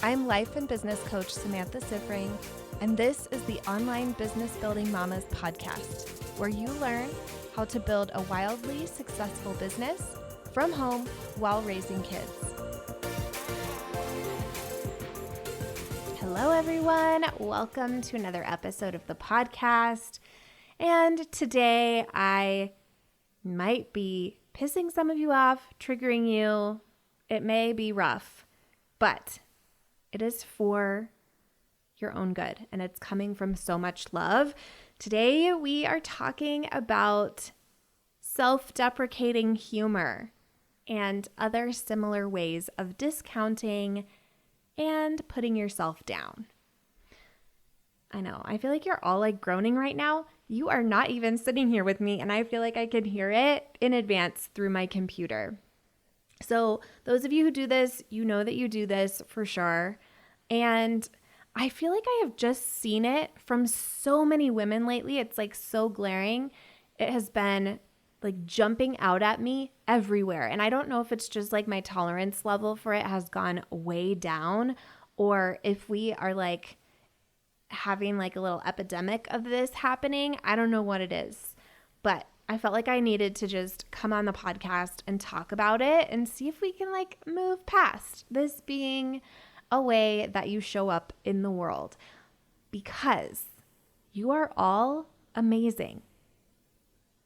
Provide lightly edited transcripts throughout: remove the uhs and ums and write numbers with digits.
I'm life and business coach Samantha Sifring, and this is the Online Business Building Mamas podcast, where you learn how to build a wildly successful business from home while raising kids. Hello, everyone. Welcome to another episode of the podcast. And today I might be pissing some of you off, triggering you. It may be rough, but it is for your own good, and it's coming from so much love. Today we are talking about self-deprecating humor and other similar ways of discounting and putting yourself down. I know, I feel like you're all like groaning right now. You are not even sitting here with me, and I feel like I can hear it in advance through my computer. So those of you who do this, you know that you do this for sure. And I feel like I have just seen it from so many women lately. It's like so glaring. It has been like jumping out at me everywhere. And I don't know if it's just like my tolerance level for it has gone way down, or if we are like having like a little epidemic of this happening. I don't know what it is, but I felt like I needed to just come on the podcast and talk about it and see if we can like move past this being a way that you show up in the world, because you are all amazing.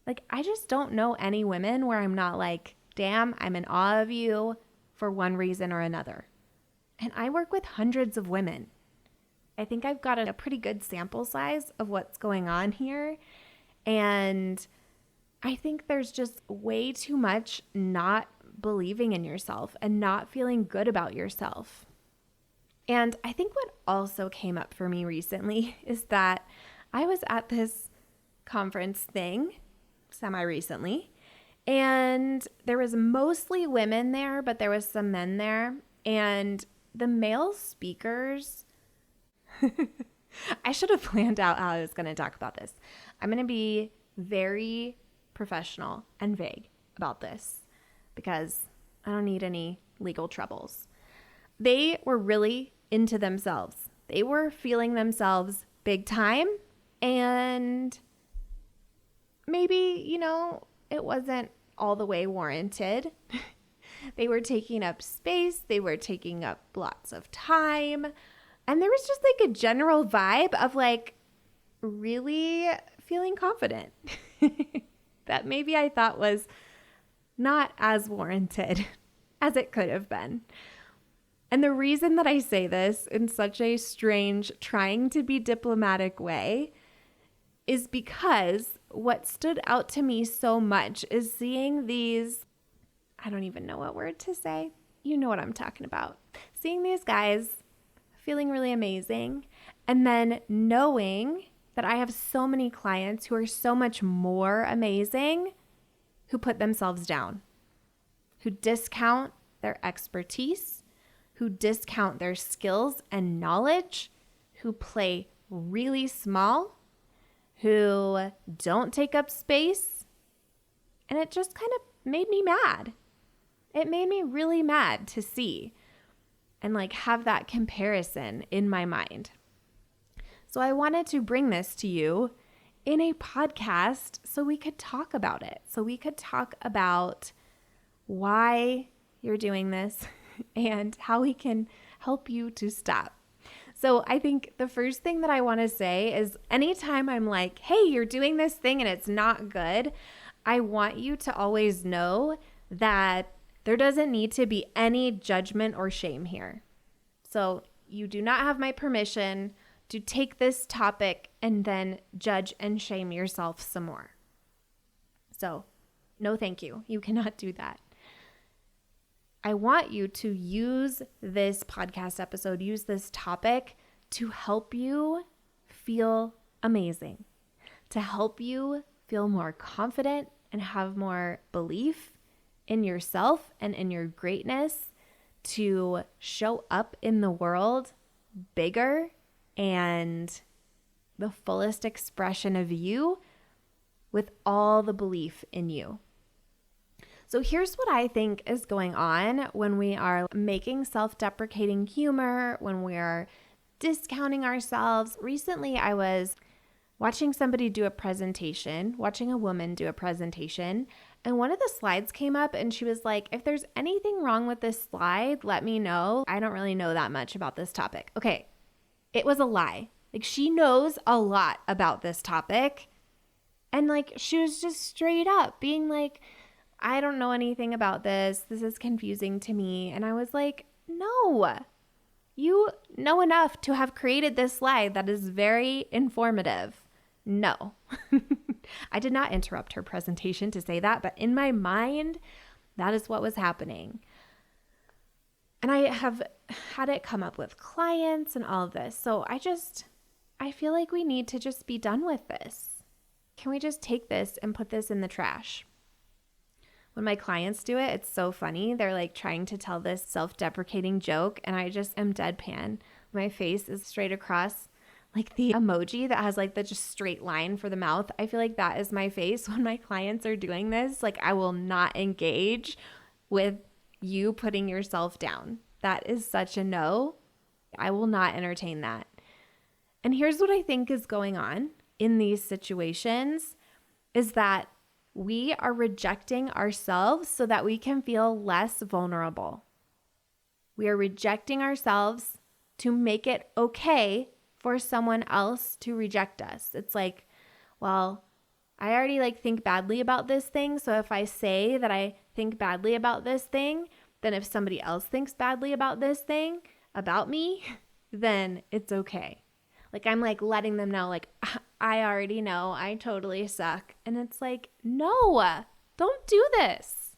Like, I just don't know any women where I'm not like, damn, I'm in awe of you for one reason or another. And I work with hundreds of women. I think I've got a pretty good sample size of what's going on here. And I think there's just way too much not believing in yourself and not feeling good about yourself. And I think what also came up for me recently is that I was at this conference thing semi-recently, and there was mostly women there, but there was some men there. And the male speakers, I should have planned out how I was going to talk about this. I'm going to be very professional and vague about this because I don't need any legal troubles. They were really into themselves. They were feeling themselves big time, and maybe, it wasn't all the way warranted. They were taking up space. They were taking up lots of time. And there was just like a general vibe of like really feeling confident that maybe I thought was not as warranted as it could have been. And the reason that I say this in such a strange, trying to be diplomatic way is because what stood out to me so much is seeing these, I don't even know what word to say. You know what I'm talking about. Seeing these guys feeling really amazing, and then knowing that I have so many clients who are so much more amazing, who put themselves down, who discount their expertise, who discount their skills and knowledge, who play really small, who don't take up space. And it just kind of made me mad. It made me really mad to see and like have that comparison in my mind. So I wanted to bring this to you in a podcast so we could talk about it. So we could talk about why you're doing this and how we can help you to stop. So I think the first thing that I want to say is anytime I'm like, hey, you're doing this thing and it's not good, I want you to always know that there doesn't need to be any judgment or shame here. So you do not have my permission to take this topic and then judge and shame yourself some more. So no, thank you. You cannot do that. I want you to use this podcast episode, use this topic to help you feel amazing, to help you feel more confident and have more belief in yourself and in your greatness, to show up in the world bigger and the fullest expression of you with all the belief in you. So here's what I think is going on when we are making self-deprecating humor, when we are discounting ourselves. Recently, I was watching somebody do a presentation, watching a woman do a presentation, and one of the slides came up and she was like, if there's anything wrong with this slide, let me know. I don't really know that much about this topic. Okay, it was a lie. Like, she knows a lot about this topic. And like, she was just straight up being like, I don't know anything about this. This is confusing to me. And I was like, no, you know enough to have created this slide that is very informative. No. I did not interrupt her presentation to say that, but in my mind, that is what was happening. And I have had it come up with clients and all of this. So I feel like we need to just be done with this. Can we just take this and put this in the trash? When my clients do it, it's so funny. They're like trying to tell this self-deprecating joke, and I just am deadpan. My face is straight across, like the emoji that has like the just straight line for the mouth. I feel like that is my face when my clients are doing this. Like, I will not engage with you putting yourself down. That is such a no. I will not entertain that. And here's what I think is going on in these situations is that we are rejecting ourselves so that we can feel less vulnerable. We are rejecting ourselves to make it okay for someone else to reject us. It's like, well, I already like think badly about this thing. So if I say that I think badly about this thing, then if somebody else thinks badly about this thing about me, then it's okay. Like, I'm like letting them know, like, I already know I totally suck. And it's like, no, don't do this.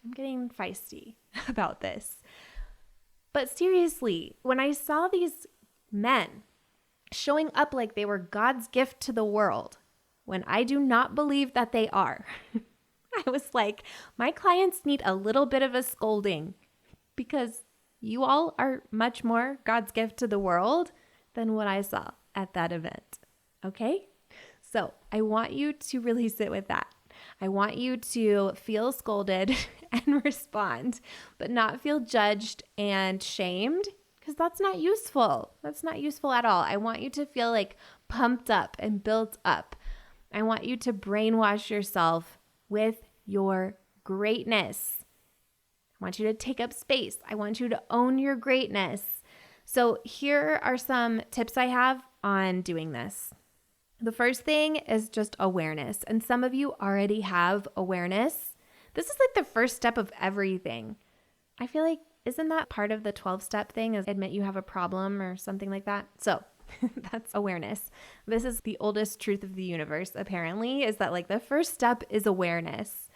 I'm getting feisty about this. But seriously, when I saw these men showing up like they were God's gift to the world, when I do not believe that they are, I was like, my clients need a little bit of a scolding because you all are much more God's gift to the world than what I saw at that event. Okay? So I want you to really sit with that. I want you to feel scolded and respond, but not feel judged and shamed, because that's not useful. That's not useful at all. I want you to feel like pumped up and built up. I want you to brainwash yourself with your greatness. I want you to take up space. I want you to own your greatness. So here are some tips I have on doing this. The first thing is just awareness. And some of you already have awareness. This is like the first step of everything. I feel like, isn't that part of the 12-step thing, is admit you have a problem or something like that? So that's awareness. This is the oldest truth of the universe, apparently, is that like the first step is awareness.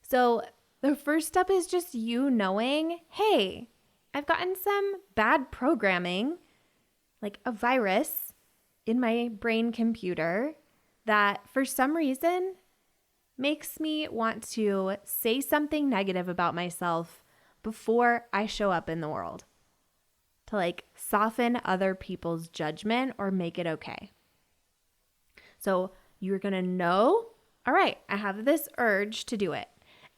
So the first step is just you knowing, hey, I've gotten some bad programming, like a virus in my brain computer that for some reason makes me want to say something negative about myself before I show up in the world, to like soften other people's judgment or make it okay. So you're going to know, all right, I have this urge to do it.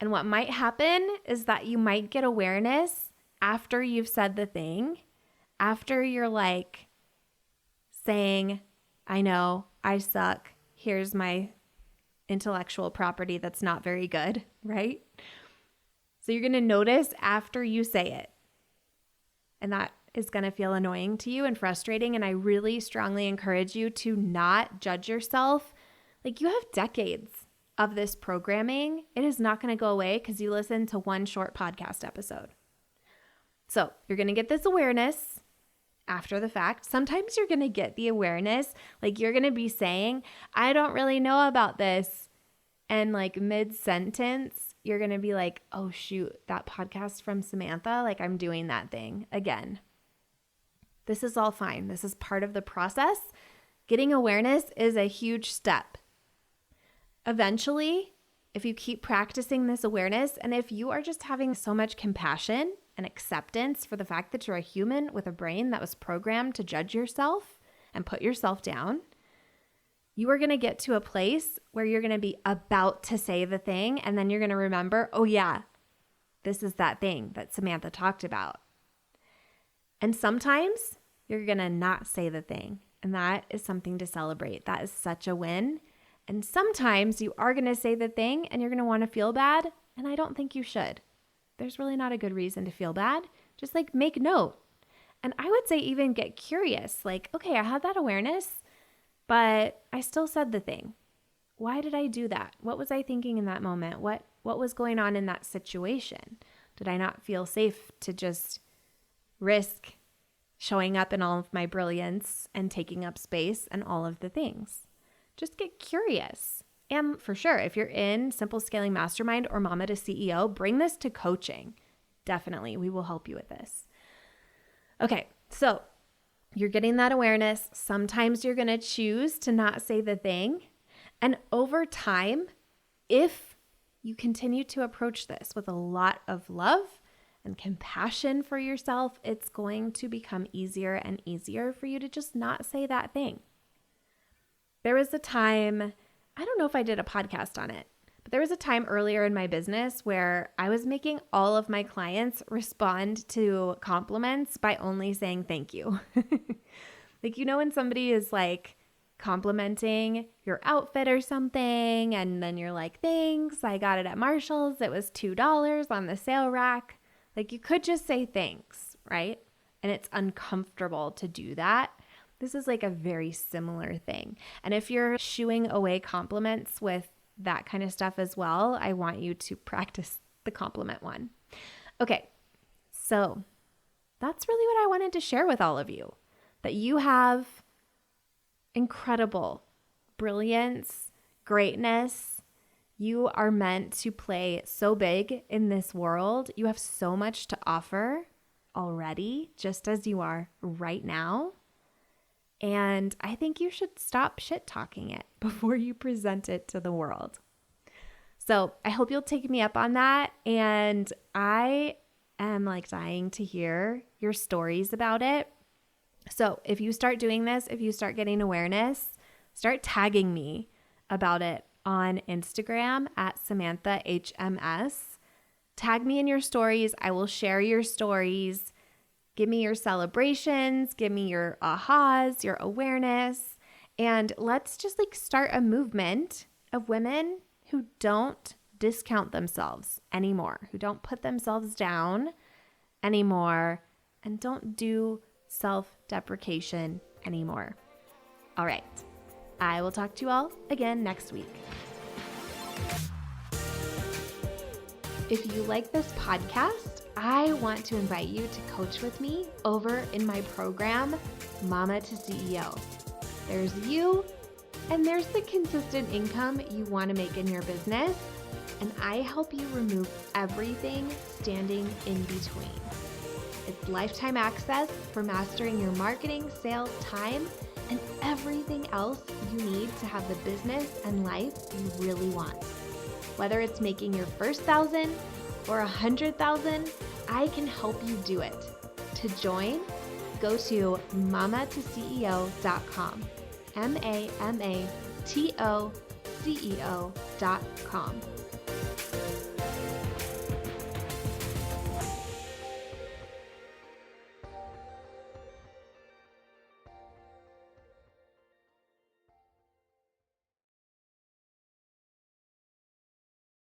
And what might happen is that you might get awareness after you've said the thing, after you're like saying, I know, I suck, here's my intellectual property that's not very good, right? So you're going to notice after you say it. And that is going to feel annoying to you and frustrating. And I really strongly encourage you to not judge yourself. Like, you have decades of this programming. It is not going to go away because you listened to one short podcast episode. So you're going to get this awareness after the fact. Sometimes you're going to get the awareness, like you're going to be saying, I don't really know about this. And like mid-sentence, you're going to be like, oh shoot, that podcast from Samantha, like I'm doing that thing again. This is all fine. This is part of the process. Getting awareness is a huge step. Eventually, if you keep practicing this awareness, and if you are just having so much compassion and acceptance for the fact that you're a human with a brain that was programmed to judge yourself and put yourself down, You are going to get to a place where you're going to be about to say the thing, and then you're going to remember, oh yeah, this is that thing that Samantha talked about. And sometimes you're going to not say the thing, and that is something to celebrate. That is such a win. And sometimes you are going to say the thing and you're going to want to feel bad, and I don't think you should. There's really not a good reason to feel bad. Just like make note. And I would say even get curious. Like, okay, I had that awareness, but I still said the thing. Why did I do that? What was I thinking in that moment? What was going on in that situation? Did I not feel safe to just risk showing up in all of my brilliance and taking up space and all of the things? Just get curious. And for sure, if you're in Simple Scaling Mastermind or Mama to CEO, bring this to coaching. Definitely, we will help you with this. Okay, so you're getting that awareness. Sometimes you're going to choose to not say the thing. And over time, if you continue to approach this with a lot of love and compassion for yourself, it's going to become easier and easier for you to just not say that thing. There was a time, I don't know if I did a podcast on it, but there was a time earlier in my business where I was making all of my clients respond to compliments by only saying thank you. Like, you know, when somebody is like complimenting your outfit or something, and then you're like, thanks, I got it at Marshall's. It was $2 on the sale rack. Like, you could just say thanks, right? And it's uncomfortable to do that. This is like a very similar thing. And if you're shooing away compliments with that kind of stuff as well, I want you to practice the compliment one. Okay, so that's really what I wanted to share with all of you, that you have incredible brilliance, greatness. You are meant to play so big in this world. You have so much to offer already, just as you are right now. And I think you should stop shit-talking it before you present it to the world. So I hope you'll take me up on that. And I am like dying to hear your stories about it. So if you start doing this, if you start getting awareness, start tagging me about it on Instagram at SamanthaHMS. Tag me in your stories. I will share your stories. Give me your celebrations, give me your ahas, your awareness, and let's just like start a movement of women who don't discount themselves anymore, who don't put themselves down anymore, and don't do self-deprecation anymore. All right, I will talk to you all again next week. If you like this podcast, I want to invite you to coach with me over in my program, Mama to CEO. There's you, and there's the consistent income you want to make in your business, and I help you remove everything standing in between. It's lifetime access for mastering your marketing, sales, time, and everything else you need to have the business and life you really want. Whether it's making your first 1,000 or 100,000, I can help you do it. To join, go to mamatoceo.com, MAMATOCEO.com.